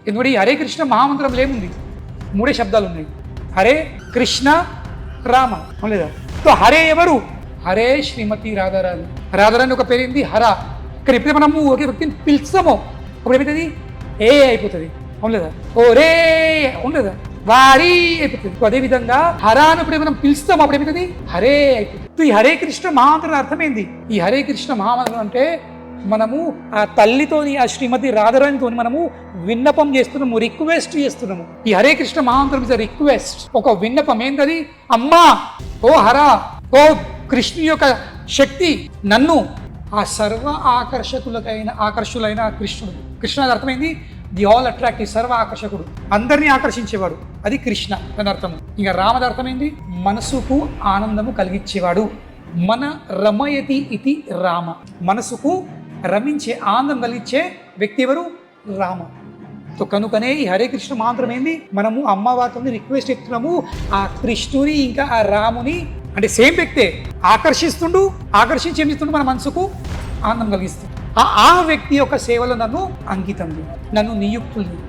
ఎందుకంటే ఈ హరే కృష్ణ మహామంత్రంలో ఏముంది? 3 శబ్దాలు ఉన్నాయి, హరే కృష్ణ రామ, లేదా? సో హరే ఎవరు? హరే శ్రీమతి రాధారాణి. రాధారాణి ఒక పేరుంది హర. కానీ ఎప్పుడైతే మనము ఒక వ్యక్తిని పిలుస్తామో అప్పుడు ఏమవుతుంది? ఏ అయిపోతుంది, అవును లేదా? ఓ రే, అవును లేదా? వారి అయిపోతుంది. అదేవిధంగా హర అన్నప్పుడు మనం పిలుస్తాం అప్పుడు ఏమవుతుంది? హరే అయిపోతుంది. ఈ హరే కృష్ణ మహామంత్రం అర్థమైంది. ఈ హరే కృష్ణ మహామంత్రం అంటే మనము ఆ తల్లితోని, ఆ శ్రీమతి రాధారాణితో మనము విన్నపం చేస్తున్నాము, రిక్వెస్ట్ చేస్తున్నాము. ఈ హరే కృష్ణ మహామంత్రం ఇస్ రిక్వెస్ట్, ఒక విన్నపం. ఏంటది? అమ్మా, ఓ హర, ఓ కృష్ణుని యొక్క శక్తి, నన్ను ఆ సర్వ ఆకర్షులైన కృష్ణుడు. కృష్ణ అర్థమైంది ది ఆల్ అట్రాక్టివ్, సర్వ ఆకర్షకుడు, అందరినీ ఆకర్షించేవాడు, అది కృష్ణ అని అర్థము. ఇంకా రామది అర్థమైంది మనసుకు ఆనందము కలిగించేవాడు. మన రమయతి ఇది రామ, మనసుకు రమించే ఆనందం కలిగించే వ్యక్తి ఎవరు? రామ. సో కనుకనే ఈ హరే కృష్ణ మంత్రం ఏంది? మనము అమ్మవారితో రిక్వెస్ట్ చేస్తున్నాము ఆ కృష్ణుని ఇంకా ఆ రాముని, అంటే సేమ్ వ్యక్తే ఆకర్షించి ఏమిస్తుండు? మన మనసుకు ఆనందం కలిగిస్తుంది. ఆ వ్యక్తి యొక్క సేవలో నన్ను అంకితం, నన్ను నియుక్తులు